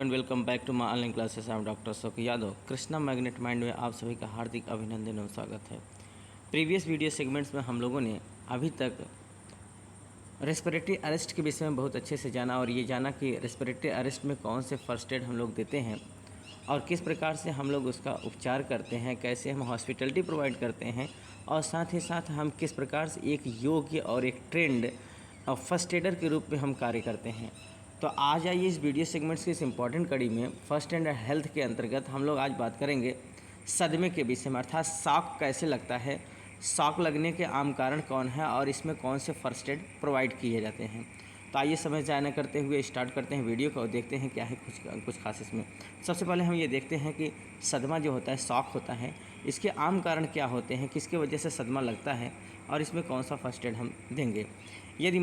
And welcome back to my online classes. I am doctor Ashok Yadav. Krishna magnet mind में आप सभी का हार्दिक अभिनंदन और स्वागत है। प्रीवियस वीडियो सेगमेंट्स में हम लोगों ने अभी तक रेस्पिरेटरी अरेस्ट के विषय में बहुत अच्छे से जाना और ये जाना कि रेस्पिरेटरी अरेस्ट में कौन से फर्स्ट एड हम लोग देते हैं और किस प्रकार से हम लोग उसका उपचार करते हैं, कैसे हम हॉस्पिटलिटी प्रोवाइड करते हैं और साथ ही साथ हम किस प्रकार से एक योग्य और एक ट्रेंड फर्स्ट एडर के रूप में हम कार्य करते हैं। तो आज आइए इस वीडियो सेगमेंट्स की इस इम्पॉर्टेंट कड़ी में फर्स्ट एड हेल्थ के अंतर्गत हम लोग आज बात करेंगे सदमे के विषय में, अर्थात शॉक कैसे लगता है, शॉक लगने के आम कारण कौन है और इसमें कौन से फर्स्ट एड प्रोवाइड किए जाते हैं। तो आइए समझ जाना करते हुए स्टार्ट करते हैं वीडियो को और देखते हैं क्या है कुछ खास इसमें। सबसे पहले हम ये देखते हैं कि सदमा जो होता है, शॉक होता है, इसके आम कारण क्या होते हैं, किसके वजह से सदमा लगता है और इसमें कौन सा फर्स्ट एड हम देंगे। यदि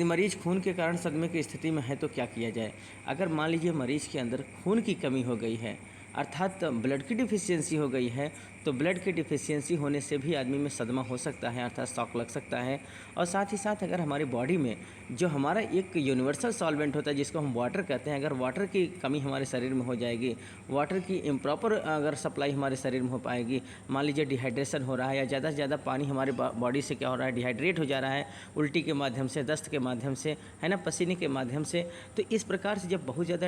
मरीज खून के कारण सदमे की स्थिति में है तो क्या किया जाए। अगर मान लीजिए मरीज़ के अंदर खून की कमी हो गई है, अर्थात ब्लड की डिफिशियंसी हो गई है, तो ब्लड की डिफिशियंसी होने से भी आदमी में सदमा हो सकता है, अर्थात शॉक लग सकता है। और साथ ही साथ अगर हमारी बॉडी में जो हमारा एक यूनिवर्सल सॉल्वेंट होता है जिसको हम वाटर कहते हैं, अगर वाटर की कमी हमारे शरीर में हो जाएगी, वाटर की इम्प्रॉपर अगर सप्लाई हमारे शरीर में हो पाएगी, मान लीजिए डिहाइड्रेशन हो रहा है या ज़्यादा से ज़्यादा पानी हमारे बॉडी से क्या हो रहा है, डिहाइड्रेट हो जा रहा है उल्टी के माध्यम से, दस्त के माध्यम से, है ना, पसीने के माध्यम से। तो इस प्रकार से जब बहुत ज़्यादा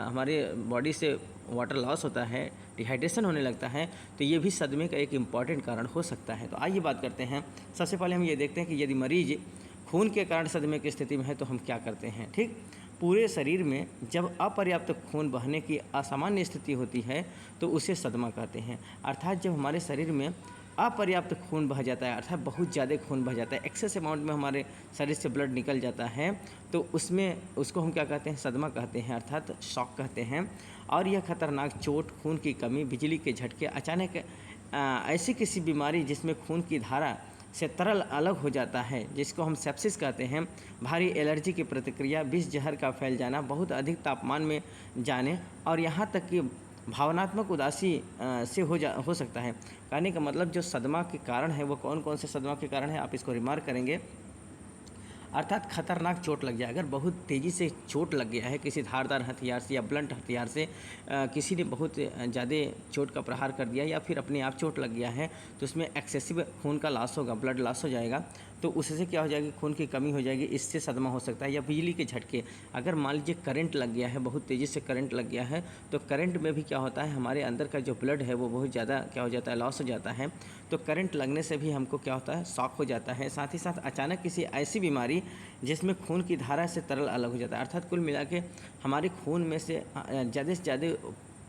हमारे बॉडी से वाटर लॉस होता है, डिहाइड्रेशन होने लगता है, तो ये भी सदमे का एक इम्पॉर्टेंट कारण हो सकता है। तो आइए बात करते हैं। सबसे पहले हम ये देखते हैं कि यदि मरीज खून के कारण सदमे की स्थिति में है तो हम क्या करते हैं। ठीक, पूरे शरीर में जब अपर्याप्त खून बहने की असामान्य स्थिति होती है तो उसे सदमा कहते हैं। अर्थात जब हमारे शरीर में अपर्याप्त खून बह जाता है, अर्थात बहुत ज़्यादा खून बह जाता है, एक्सेस अमाउंट में हमारे शरीर से ब्लड निकल जाता है, तो उसको हम क्या कहते हैं, सदमा कहते हैं, अर्थात शॉक कहते हैं। और यह खतरनाक चोट, खून की कमी, बिजली के झटके, अचानक ऐसी किसी बीमारी जिसमें खून की धारा से तरल अलग हो जाता है, जिसको हम सेप्सिस कहते हैं, भारी एलर्जी की प्रतिक्रिया, विष जहर का फैल जाना, बहुत अधिक तापमान में जाने और यहाँ तक कि भावनात्मक उदासी से हो सकता है। कहने का मतलब जो सदमा के कारण है वो कौन कौन से सदमा के कारण है आप इसको रिमार्क करेंगे। अर्थात खतरनाक चोट लग जाए, अगर बहुत तेज़ी से चोट लग गया है किसी धारदार हथियार से या ब्लंट हथियार से, किसी ने बहुत ज़्यादा चोट का प्रहार कर दिया या फिर अपने आप चोट लग गया है, तो उसमें एक्सेसिव खून का लॉस होगा, ब्लड लॉस हो जाएगा, तो उससे क्या हो जाएगी, खून की कमी हो जाएगी, इससे सदमा हो सकता है। या बिजली के झटके, अगर मान लीजिए करंट लग गया है, बहुत तेज़ी से करंट लग गया है, तो करंट में भी क्या होता है, हमारे अंदर का जो ब्लड है वो बहुत ज़्यादा क्या हो जाता है, लॉस हो जाता है, तो करंट लगने से भी हमको क्या होता है, शॉक हो जाता है। साथ ही साथ अचानक किसी ऐसी बीमारी जिसमें खून की धारा से तरल अलग हो जाता है, अर्थात कुल मिला के हमारे खून में से ज़्यादा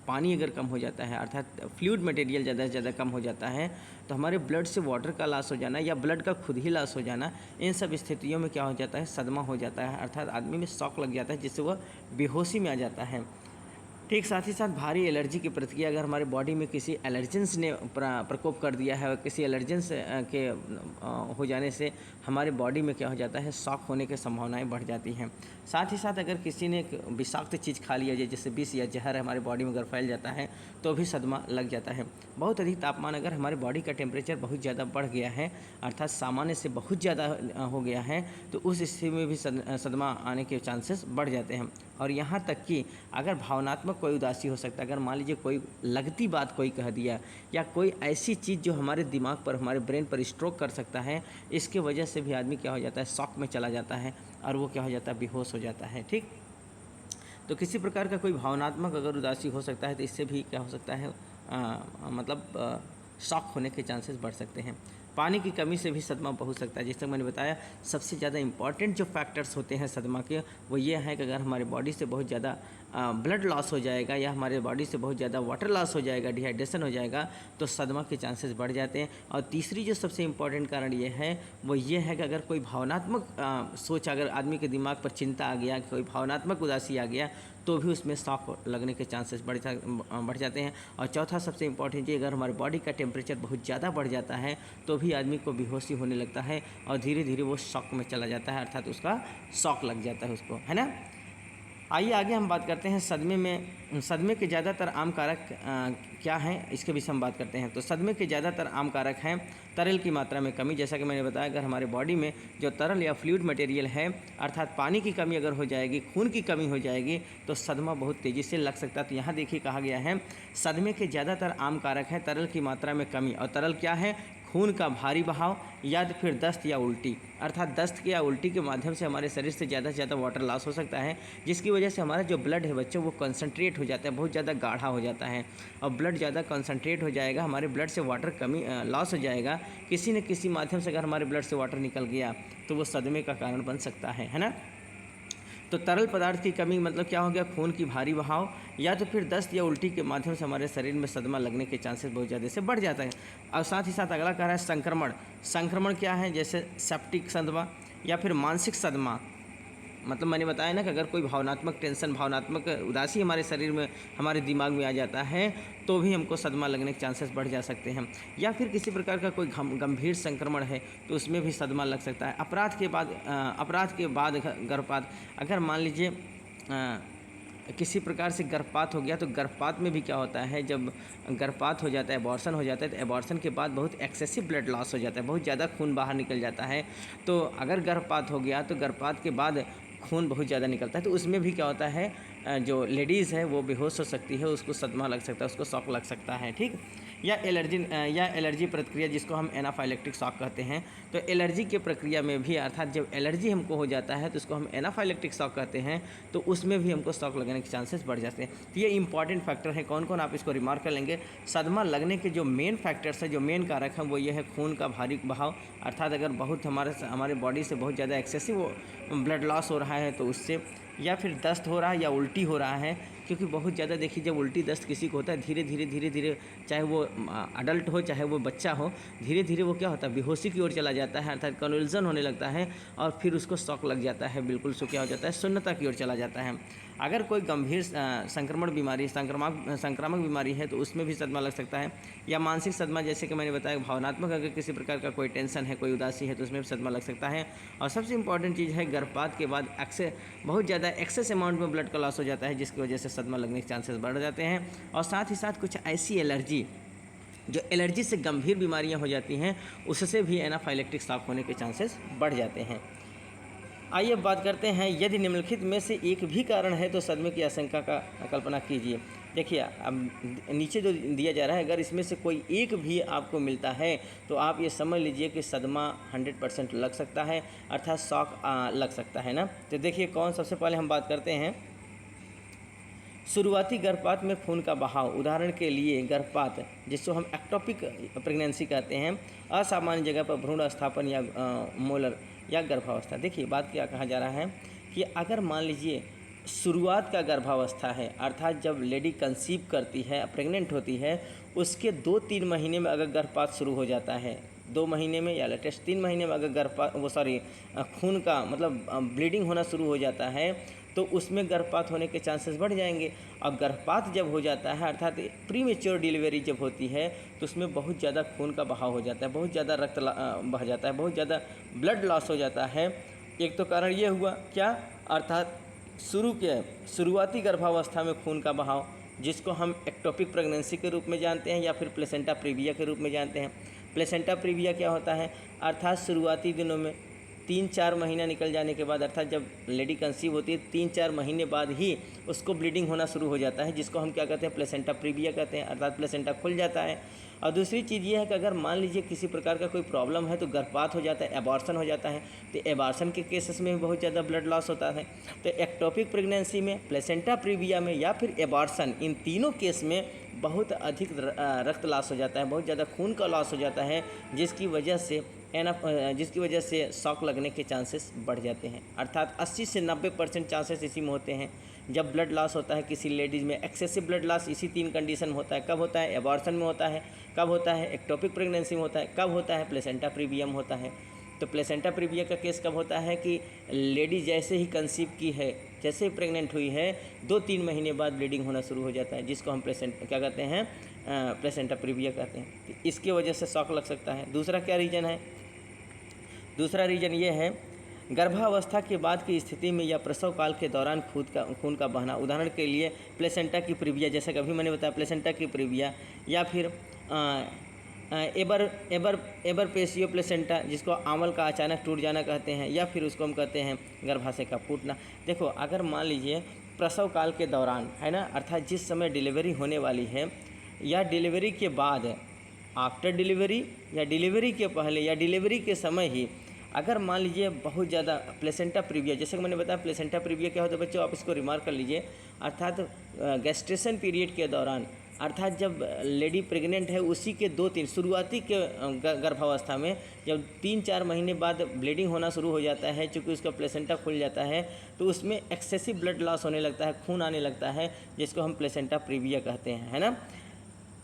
पानी अगर कम हो जाता है, अर्थात फ्लूइड मटेरियल ज़्यादा से ज़्यादा कम हो जाता है, तो हमारे ब्लड से वाटर का लॉस हो जाना या ब्लड का खुद ही लॉस हो जाना, इन सब स्थितियों में क्या हो जाता है, सदमा हो जाता है, अर्थात आदमी में शॉक लग जाता है जिससे वह बेहोशी में आ जाता है। ठीक, साथ ही साथ भारी एलर्जी की प्रतिक्रिया, अगर हमारे बॉडी में किसी एलर्जेंस ने प्रकोप कर दिया है और किसी एलर्जेंस के हो जाने से हमारे बॉडी में क्या हो जाता है, शॉक होने की संभावनाएं बढ़ जाती हैं। साथ ही साथ अगर किसी ने एक विषाक्त चीज़ खा लिया, जैसे विष या जहर हमारे बॉडी में अगर फैल जाता है तो भी सदमा लग जाता है। बहुत अधिक तापमान, अगर हमारे बॉडी का टेम्परेचर बहुत ज़्यादा बढ़ गया है, अर्थात सामान्य से बहुत ज़्यादा हो गया है, तो उस स्थिति में भी सदमा आने के चांसेस बढ़ जाते हैं। और यहाँ तक कि अगर भावनात्मक कोई उदासी हो सकता है, अगर मान लीजिए कोई लगती बात कोई कह दिया या कोई ऐसी चीज़ जो हमारे दिमाग पर, हमारे ब्रेन पर स्ट्रोक कर सकता है, इसके वजह से भी आदमी क्या हो जाता है, शॉक में चला जाता है और वो क्या हो जाता है, बेहोश हो जाता है। ठीक, तो किसी प्रकार का कोई भावनात्मक अगर उदासी हो सकता है तो इससे भी क्या हो सकता है, शॉक होने के चांसेस बढ़ सकते हैं। पानी की कमी से भी सदमा हो सकता है। जैसे मैंने बताया, सबसे ज़्यादा इंपॉर्टेंट जो फैक्टर्स होते हैं सदमा के, वो ये है कि अगर हमारे बॉडी से बहुत ज़्यादा ब्लड लॉस हो जाएगा या हमारे बॉडी से बहुत ज़्यादा वाटर लॉस हो जाएगा, डिहाइड्रेशन हो जाएगा, तो सदमा के चांसेस बढ़ जाते हैं। और तीसरी जो सबसे इम्पॉर्टेंट कारण ये है वो ये है कि अगर कोई भावनात्मक सोच, अगर आदमी के दिमाग पर चिंता आ गया, कोई भावनात्मक उदासी आ गया, तो भी उसमें शॉक लगने के चांसेस बढ़ जाते हैं। और चौथा सबसे इम्पॉर्टेंट ये, अगर हमारे बॉडी का टेम्परेचर बहुत ज़्यादा बढ़ जाता है तो भी आदमी को बेहोशी होने लगता है और धीरे धीरे वो शॉक में चला जाता है, अर्थात उसका शॉक लग जाता है उसको, है ना। आइए आगे हम बात करते हैं सदमे के ज़्यादातर आम कारक क्या हैं, इसके विषय हम बात करते हैं। तो सदमे के ज़्यादातर आम कारक हैं तरल की मात्रा में कमी। जैसा कि मैंने बताया, अगर हमारे बॉडी में जो तरल या फ्लूइड मटेरियल है, अर्थात पानी की कमी अगर हो जाएगी, खून की कमी हो जाएगी, तो सदमा बहुत तेज़ी से लग सकता है। तो यहाँ देखिए कहा गया है सदमे के ज़्यादातर आम कारक हैं तरल की मात्रा में कमी। और तरल क्या है? खून का भारी बहाव या तो फिर दस्त या उल्टी, अर्थात दस्त के या उल्टी के माध्यम से हमारे शरीर से ज़्यादा से ज़्यादा वाटर लॉस हो सकता है, जिसकी वजह से हमारा जो ब्लड है बच्चों वो कंसंट्रेट हो जाता है, बहुत ज़्यादा गाढ़ा हो जाता है। और ब्लड ज़्यादा कंसंट्रेट हो जाएगा, हमारे ब्लड से वाटर कमी लॉस हो जाएगा, किसी न किसी माध्यम से अगर हमारे ब्लड से वाटर निकल गया तो वो सदमे का कारण बन सकता है ना। तो तरल पदार्थ की कमी मतलब क्या हो गया? खून की भारी बहाव या तो फिर दस्त या उल्टी के माध्यम से हमारे शरीर में सदमा लगने के चांसेस बहुत ज़्यादा से बढ़ जाता है। और साथ ही साथ अगला कह रहा है संक्रमण। संक्रमण क्या है? जैसे सेप्टिक सदमा या फिर मानसिक सदमा। मतलब मैंने बताया ना कि अगर कोई भावनात्मक टेंशन, भावनात्मक उदासी हमारे शरीर में, हमारे दिमाग में आ जाता है तो भी हमको सदमा लगने के चांसेस बढ़ जा सकते हैं। या फिर किसी प्रकार का कोई गंभीर संक्रमण है तो उसमें भी सदमा लग सकता है। अपराध के बाद गर्भपात, अगर मान लीजिए किसी प्रकार से गर्भपात हो गया तो गर्भपात में भी क्या होता है, जब गर्भपात हो जाता है, एबॉर्शन हो जाता है, तो एबॉर्शन के बाद बहुत एक्सेसिव ब्लड लॉस हो जाता है, बहुत ज़्यादा खून बाहर निकल जाता है। तो अगर गर्भपात हो गया तो गर्भपात के बाद खून बहुत ज़्यादा निकलता है, तो उसमें भी क्या होता है, जो लेडीज़ है वो बेहोश हो सकती है, उसको सदमा लग सकता है, उसको शॉक लग सकता है। ठीक। या एलर्जी प्रक्रिया जिसको हम एनाफाइलेक्टिक शॉक कहते हैं। तो एलर्जी की प्रक्रिया में भी, अर्थात जब एलर्जी हमको हो जाता है तो उसको हम एनाफाइलेक्टिक शॉक कहते हैं, तो उसमें भी हमको शॉक लगने के चांसेस बढ़ जाते हैं। तो ये इंपॉर्टेंट फैक्टर है। कौन कौन, आप इसको रिमार्क कर लेंगे। सदमा लगने के जो मेन फैक्टर्स हैं, जो मेन कारक हैं, वो ये है खून का भारी बहाव, अर्थात अगर बहुत हमारे बॉडी से बहुत ज़्यादा एक्सेसिव ब्लड लॉस हो रहा है तो उससे, या फिर दस्त हो रहा है या उल्टी हो रहा है, क्योंकि बहुत ज़्यादा देखिए जब उल्टी दस्त किसी को होता है धीरे धीरे, चाहे वो अडल्ट हो चाहे वो बच्चा हो, धीरे धीरे वो क्या होता है, बेहोशी की ओर चला जाता है, अर्थात कन्वल्जन होने लगता है और फिर उसको शॉक लग जाता है, बिल्कुल सो क्या हो जाता है, शून्यता की ओर चला जाता है। अगर कोई गंभीर संक्रामक बीमारी है तो उसमें भी सदमा लग सकता है। या मानसिक सदमा, जैसे कि मैंने बताया, भावनात्मक अगर किसी प्रकार का कोई टेंशन है, कोई उदासी है तो उसमें भी सदमा लग सकता है। और सबसे इम्पॉर्टेंट चीज़ है, गर्भपात के बाद बहुत ज़्यादा एक्सेस अमाउंट में ब्लड का लॉस हो जाता है, जिसकी वजह से सदमा लगने के चांसेस बढ़ जाते हैं। और साथ ही साथ कुछ ऐसी एलर्जी, जो एलर्जी से गंभीर बीमारियां हो जाती हैं, उससे भी एनाफाइलेक्टिक शॉक होने के चांसेस बढ़ जाते हैं। आइए अब बात करते हैं, यदि निम्नलिखित में से एक भी कारण है तो सदमे की आशंका का कल्पना कीजिए। देखिए अब नीचे जो दिया जा रहा है, अगर इसमें से कोई एक भी आपको मिलता है तो आप ये समझ लीजिए कि सदमा 100% लग सकता है, अर्थात शॉक लग सकता है ना। तो देखिए कौन, सबसे पहले हम बात करते हैं शुरुआती गर्भपात में खून का बहाव। उदाहरण के लिए गर्भपात, जिसको हम एक्टोपिक प्रेगनेंसी कहते हैं, असामान्य जगह पर भ्रूण स्थापन या मोलर या गर्भावस्था। देखिए बात क्या कहा जा रहा है कि अगर मान लीजिए शुरुआत का गर्भावस्था है, अर्थात जब लेडी कंसीव करती है, प्रेग्नेंट होती है, उसके 2-3 महीने में अगर गर्भपात शुरू हो जाता है, 2 महीने में या लेटेस्ट 3 महीने में अगर खून का मतलब ब्लीडिंग होना शुरू हो जाता है तो उसमें गर्भपात होने के चांसेस बढ़ जाएंगे। और गर्भपात जब हो जाता है, अर्थात प्री मेच्योर डिलीवरी जब होती है, तो उसमें बहुत ज़्यादा खून का बहाव हो जाता है, बहुत ज़्यादा रक्त बह जाता है, बहुत ज़्यादा ब्लड लॉस हो जाता है। एक तो कारण ये हुआ क्या, अर्थात शुरुआती गर्भावस्था में खून का बहाव, जिसको हम एक्टोपिक प्रेगनेंसी के रूप में जानते हैं या फिर प्लेसेंटा प्रीविया के रूप में जानते हैं। प्लेसेंटा प्रीविया क्या होता है, अर्थात शुरुआती दिनों में 3-4 महीना निकल जाने के बाद, अर्थात जब लेडी कंसीव होती है 3-4 महीने बाद ही उसको ब्लीडिंग होना शुरू हो जाता है, जिसको हम क्या कहते हैं, प्लेसेंटा प्रीविया कहते हैं, अर्थात प्लेसेंटा खुल जाता है। और दूसरी चीज़ ये है कि अगर मान लीजिए किसी प्रकार का कोई प्रॉब्लम है तो गर्भपात हो जाता है, एबॉर्शन हो जाता है, तो एबॉर्शन के केसेस में भी बहुत ज़्यादा ब्लड लॉस होता है। तो एक्टोपिक प्रेगनेंसी में, प्लेसेंटा प्रीविया में या फिर एबॉर्शन, इन तीनों केस में बहुत अधिक रक्त लॉस हो जाता है, बहुत ज़्यादा खून का लॉस हो जाता है, जिसकी वजह से शॉक लगने के चांसेस बढ़ जाते हैं। अर्थात 80 से 90% चांसेस इसी में होते हैं जब ब्लड लॉस होता है किसी लेडीज़ में। एक्सेसिव ब्लड लॉस इसी 3 कंडीशन में होता है। कब होता है, एबॉर्शन में होता है, कब होता है एक्टोपिक प्रेगनेंसी में होता है, कब होता है प्लेसेंटा प्रीविया में होता है। तो प्लेसेंटा प्रीविया का केस कब होता है कि लेडी जैसे ही कंसीव की है, जैसे ही प्रेग्नेंट हुई है, 2-3 महीने बाद ब्लीडिंग होना शुरू हो जाता है, जिसको हम क्या कहते हैं, प्लेसेंटा प्रीविया कहते हैं। तो इसकी वजह से शॉक लग सकता है। दूसरा क्या रीज़न है, दूसरा रीज़न ये है गर्भावस्था के बाद की स्थिति में या प्रसव काल के दौरान खून का बहना, उदाहरण के लिए प्लेसेंटा की प्रीविया, जैसा कि अभी मैंने बताया प्लेसेंटा की प्रीविया, या फिर एबर एबर एबरपेशियो प्लेसेंटा, जिसको आंवल का अचानक टूट जाना कहते हैं, या फिर उसको हम कहते हैं गर्भाशय का फूटना। देखो, अगर मान लीजिए प्रसव काल के दौरान, है ना, अर्थात जिस समय डिलीवरी होने वाली है या डिलीवरी के बाद, आफ्टर डिलीवरी या डिलीवरी के पहले या डिलीवरी के समय ही अगर मान लीजिए बहुत ज़्यादा प्लेसेंटा प्रीविया, जैसे कि मैंने बताया प्लेसेंटा प्रीविया क्या होता है बच्चों, आप इसको रिमार्क कर लीजिए, अर्थात गेस्टेशन पीरियड के दौरान, अर्थात जब लेडी प्रेग्नेंट है उसी के 2-3 शुरुआती के गर्भावस्था में जब 3-4 महीने बाद ब्लीडिंग होना शुरू हो जाता है, चूँकि उसका प्लेसेंटा खुल जाता है तो उसमें एक्सेसिव ब्लड लॉस होने लगता है, खून आने लगता है, जिसको हम प्लेसेंटा प्रीविया कहते हैं, है ना।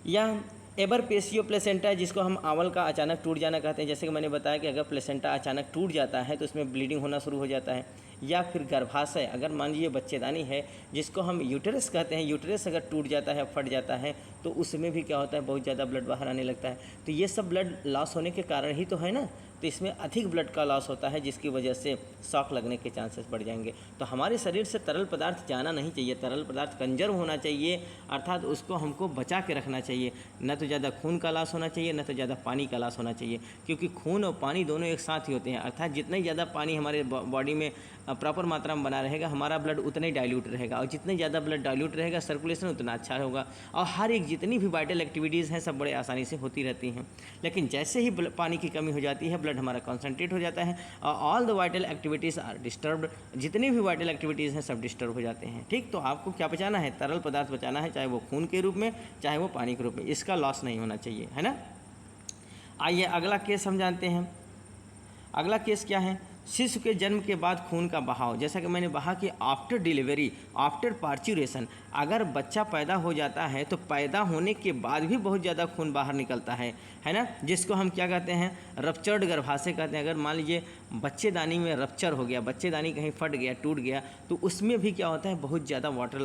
या एबरपेशियो प्लेसेंटा, जिसको हम आंवल का अचानक टूट जाना कहते हैं, जैसे कि मैंने बताया कि अगर प्लेसेंटा अचानक टूट जाता है तो उसमें ब्लीडिंग होना शुरू हो जाता है। या फिर गर्भाशय, अगर मान लीजिए बच्चेदानी है जिसको हम यूटेरस कहते हैं, यूटेरस अगर टूट जाता है, फट जाता है, तो उसमें भी क्या होता है, बहुत ज़्यादा ब्लड बाहर आने लगता है। तो ये सब ब्लड लॉस होने के कारण ही तो है ना, तो इसमें अधिक ब्लड का लॉस होता है, जिसकी वजह से शॉक लगने के चांसेस बढ़ जाएंगे। तो हमारे शरीर से तरल पदार्थ जाना नहीं चाहिए, तरल पदार्थ कंजर्व होना चाहिए, अर्थात उसको हमको बचा के रखना चाहिए। न तो ज़्यादा खून का लॉस होना चाहिए, न तो ज़्यादा पानी का लॉस होना चाहिए, क्योंकि खून और पानी दोनों एक साथ ही होते हैं। अर्थात जितना ही ज़्यादा पानी हमारे बॉडी में प्रॉपर मात्रा में बना रहेगा, हमारा ब्लड उतना ही डाइल्यूट रहेगा, और जितना ज़्यादा ब्लड डाइल्यूट रहेगा, सर्कुलेशन उतना अच्छा होगा, और हर एक जितनी भी वाइटल एक्टिविटीज़ हैं सब बड़े आसानी से होती रहती हैं। लेकिन जैसे ही पानी की कमी हो जाती है, ब्लड हमारा कॉन्सेंट्रेट हो जाता है और all the vital activities are disturbed, जितनी भी वाइटल एक्टिविटीज़ हैं सब डिस्टर्ब हो जाते हैं। ठीक, तो आपको क्या बचाना है, तरल पदार्थ बचाना है, चाहे वो खून के रूप में चाहे वो पानी के रूप में, इसका लॉस नहीं होना चाहिए, है ना। आइए अगला केस हम जानते हैं। अगला केस क्या है, शिशु के जन्म के बाद खून का बहाव। जैसा कि मैंने कहा कि आफ्टर डिलीवरी, आफ्टर पार्चुरेशन, अगर बच्चा पैदा हो जाता है तो पैदा होने के बाद भी बहुत ज़्यादा खून बाहर निकलता है ना, जिसको हम क्या कहते हैं, रप्चर्ड गर्भाशय कहते हैं। अगर मान लीजिए बच्चेदानी में रप्चर हो गया, बच्चेदानी कहीं फट गया, टूट गया, तो उसमें भी क्या होता है, बहुत ज़्यादा वाटर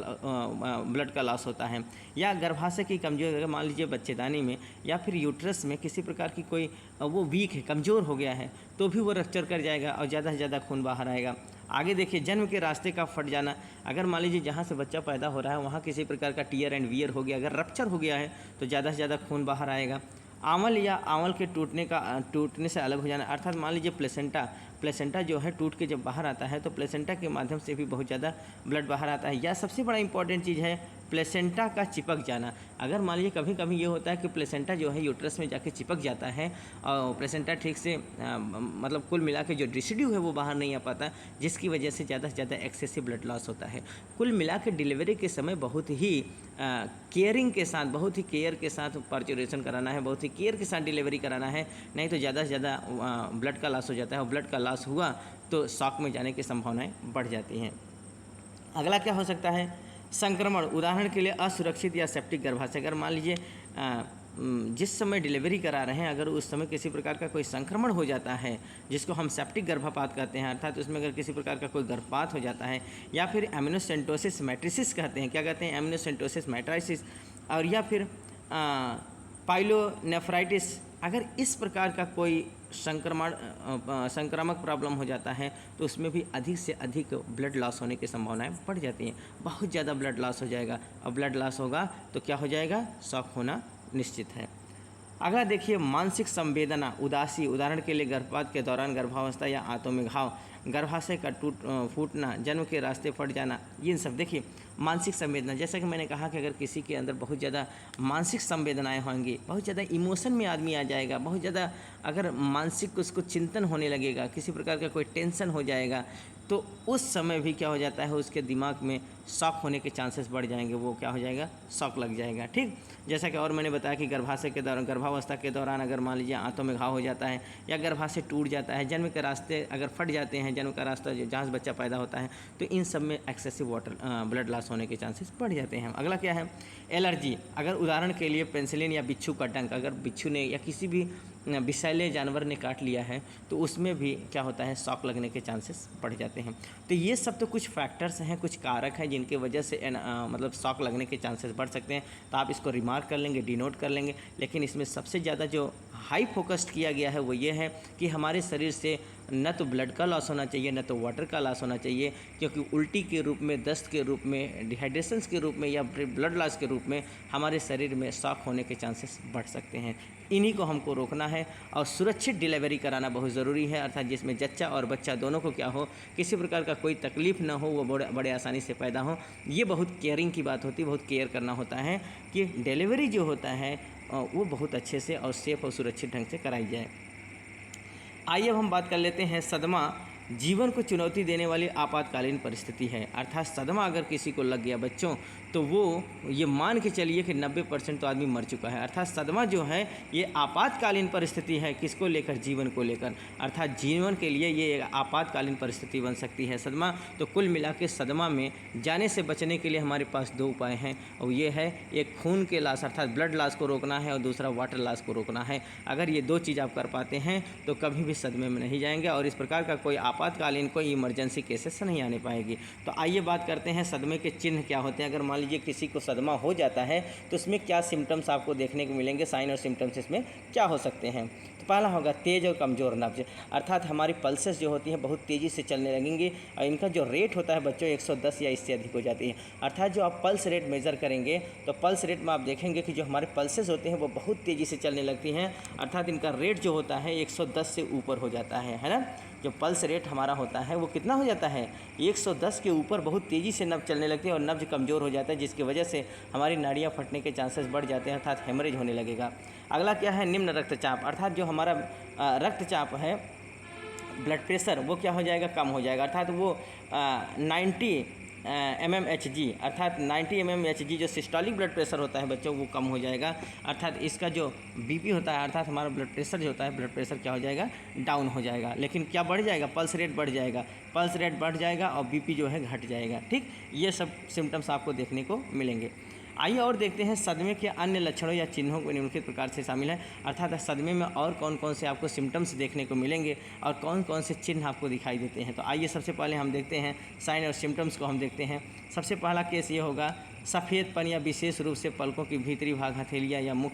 ब्लड का लॉस होता है। या गर्भाशय की कमजोरी, अगर मान लीजिए बच्चेदानी में या फिर यूट्रस में किसी प्रकार की कोई वो वीक है, कमज़ोर हो गया है, तो भी वो रप्चर कर जाएगा और ज़्यादा से ज़्यादा खून बाहर आएगा। आगे देखिए, जन्म के रास्ते का फट जाना, अगर मान लीजिए जहाँ से बच्चा पैदा हो रहा है वहाँ किसी प्रकार का टीयर एंड वियर हो गया, अगर रप्चर हो गया है तो ज़्यादा से ज़्यादा खून बाहर आएगा। आंवल या आंवल के टूटने से अलग हो जाना, अर्थात मान लीजिए प्लेसेंटा जो है टूट के जब बाहर आता है तो प्लेसेंटा के माध्यम से भी बहुत ज़्यादा ब्लड बाहर आता है। या सबसे बड़ा इंपॉर्टेंट चीज़ है प्लेसेंटा का चिपक जाना। अगर मान लीजिए कभी कभी ये होता है कि प्लेसेंटा जो है यूट्रस में जाके चिपक जाता है और प्लेसेंटा ठीक से मतलब कुल मिला के जो रेसिड्यू है वो बाहर नहीं आ पाता, जिसकी वजह से ज़्यादा एक्सेसिव ब्लड लॉस होता है। कुल मिला के डिलीवरी के समय बहुत ही केयरिंग के साथ, बहुत ही केयर के साथ पार्चुरेशन कराना है, बहुत ही केयर के साथ डिलीवरी कराना है, नहीं तो ज़्यादा से ज़्यादा ब्लड का लॉस हो जाता है, और ब्लड का लॉस हुआ तो शॉक में जाने की संभावनाएं बढ़ जाती हैं। अगला क्या हो सकता है, संक्रमण, उदाहरण के लिए असुरक्षित या सेप्टिक गर्भाशय। अगर मान लीजिए जिस समय डिलीवरी करा रहे हैं अगर उस समय किसी प्रकार का कोई संक्रमण हो जाता है, जिसको हम सेप्टिक गर्भपात कहते हैं, अर्थात उसमें अगर किसी प्रकार का कोई गर्भपात हो जाता है, या फिर एमिनोसेंटोसिस मैट्रिसिस कहते हैं, क्या कहते हैं, एमिनोसेंटोसिस मैट्रिसिस, और या फिर पाइलोनेफ्राइटिस, अगर इस प्रकार का कोई संक्रामक प्रॉब्लम हो जाता है तो उसमें भी अधिक से अधिक ब्लड लॉस होने की संभावनाएं बढ़ जाती हैं। बहुत ज़्यादा ब्लड लॉस हो जाएगा, और ब्लड लॉस होगा तो क्या हो जाएगा, शॉक होना निश्चित है। अगला देखिए, मानसिक संवेदना, उदासी, उदाहरण के लिए गर्भपात के दौरान गर्भावस्था या आंतों में घाव, गर्भाशय का फूटना, जन्म के रास्ते फट जाना, ये सब देखिए मानसिक संवेदना। जैसा कि मैंने कहा कि अगर किसी के अंदर बहुत ज़्यादा मानसिक संवेदनाएं होंगी, बहुत ज़्यादा इमोशन में आदमी आ जाएगा, बहुत ज़्यादा अगर मानसिक उसको चिंतन होने लगेगा, किसी प्रकार का कोई टेंशन हो जाएगा, तो उस समय भी क्या हो जाता है, उसके दिमाग में शॉक होने के चांसेस बढ़ जाएंगे, वो क्या हो जाएगा, शॉक लग जाएगा। ठीक, जैसा कि और मैंने बताया कि गर्भाशय के दौरान, गर्भावस्था के दौरान अगर मान लीजिए आंतों में घाव हो जाता है या गर्भाशय टूट जाता है, जन्म के रास्ते अगर फट जाते हैं, जन्म का रास्ता जहाँ से बच्चा पैदा होता है, तो इन सब में एक्सेसिव ब्लड लॉस होने के चांसेस बढ़ जाते हैं। अगला क्या है, एलर्जी, अगर उदाहरण के लिए पेंसिलिन या बिच्छू का डंक, अगर बिच्छू ने या किसी भी विषैले जानवर ने काट लिया है तो उसमें भी क्या होता है, शॉक लगने के चांसेस बढ़ जाते हैं। तो ये सब तो कुछ फैक्टर्स हैं, कुछ कारक हैं जिनके वजह से मतलब शॉक लगने के चांसेस बढ़ सकते हैं। तो आप इसको रिमार्क कर लेंगे, डिनोट कर लेंगे, लेकिन इसमें सबसे ज़्यादा जो हाई फोकस्ड किया गया है वो ये है कि हमारे शरीर से न तो ब्लड का लॉस होना चाहिए, न तो वाटर का लॉस होना चाहिए, क्योंकि उल्टी के रूप में, दस्त के रूप में, डिहाइड्रेशंस के रूप में या ब्लड लॉस के रूप में हमारे शरीर में शॉक होने के चांसेस बढ़ सकते हैं। इन्हीं को हमको रोकना है और सुरक्षित डिलीवरी कराना बहुत ज़रूरी है, अर्थात जिसमें जच्चा और बच्चा दोनों को क्या हो, किसी प्रकार का कोई तकलीफ़ ना हो, वो बड़े आसानी से पैदा हो। ये बहुत केयरिंग की बात होती है, बहुत केयर करना होता है कि डिलीवरी जो होता है वो बहुत अच्छे से और सेफ और सुरक्षित ढंग से कराई जाए। आइए अब हम बात कर लेते हैं सदमा जीवन को चुनौती देने वाली आपातकालीन परिस्थिति है। अर्थात सदमा अगर किसी को लग गया बच्चों, तो वो ये मान के चलिए कि 90% तो आदमी मर चुका है। अर्थात सदमा जो है ये आपातकालीन परिस्थिति है, किसको लेकर, जीवन को लेकर। अर्थात जीवन के लिए ये एक आपातकालीन परिस्थिति बन सकती है सदमा। तो कुल मिला के सदमा में जाने से बचने के लिए हमारे पास 2 उपाय हैं, और ये है एक खून के लॉस अर्थात ब्लड लॉस को रोकना है, और दूसरा वाटर लॉस को रोकना है। अगर ये 2 चीज़ आप कर पाते हैं तो कभी भी सदमे में नहीं जाएंगे और इस प्रकार का कोई आपातकालीन कोई इमरजेंसी केसेस नहीं आने पाएगी। तो आइए बात करते हैं सदमे के चिन्ह क्या होते हैं। अगर मान लीजिए किसी को सदमा हो जाता है तो इसमें क्या सिम्टम्स आपको देखने को मिलेंगे, साइन और सिम्टम्स इसमें क्या हो सकते हैं। तो पहला होगा तेज़ और कमज़ोर नब्ज, अर्थात हमारी पल्सेस जो होती हैं बहुत तेज़ी से चलने लगेंगी और इनका जो रेट होता है बच्चों 110 या इससे अधिक हो जाती है। अर्थात जो आप पल्स रेट मेज़र करेंगे तो पल्स रेट में आप देखेंगे कि जो हमारे पल्सेस होते हैं वो बहुत तेज़ी से चलने लगती हैं, अर्थात इनका रेट जो होता है 110 से ऊपर हो जाता है ना। जो पल्स रेट हमारा होता है वो कितना हो जाता है, 110 के ऊपर बहुत तेज़ी से नब्ज चलने लगती है और नब्ज कमज़ोर हो जाता है, जिसकी वजह से हमारी नाड़ियाँ फटने के चांसेस बढ़ जाते हैं, अर्थात हेमरेज होने लगेगा। अगला क्या है, निम्न रक्तचाप, अर्थात जो हमारा रक्तचाप है, ब्लड प्रेशर, वो क्या हो जाएगा, कम हो जाएगा। अर्थात वो 90 mmHg अर्थात 90 mmHg जो सिस्टोलिक ब्लड प्रेशर होता है बच्चों वो कम हो जाएगा। अर्थात इसका जो बीपी होता है अर्थात हमारा ब्लड प्रेशर जो होता है, ब्लड प्रेशर क्या हो जाएगा, डाउन हो जाएगा। लेकिन क्या बढ़ जाएगा, पल्स रेट बढ़ जाएगा, पल्स रेट बढ़ जाएगा और बीपी जो है घट जाएगा। ठीक, ये सब सिम्टम्स आपको देखने को मिलेंगे। आइए और देखते हैं सदमे के अन्य लक्षणों या चिन्हों को निम्नलिखित प्रकार से शामिल है, अर्थात सदमे में और कौन कौन से आपको सिम्टम्स देखने को मिलेंगे और कौन कौन से चिन्ह आपको दिखाई देते हैं। तो आइए सबसे पहले हम देखते हैं साइन और सिम्टम्स को हम देखते हैं। सबसे पहला केस ये होगा सफ़ेदपन या विशेष रूप से पलकों की भीतरी भाग, हथेलियाँ या मुख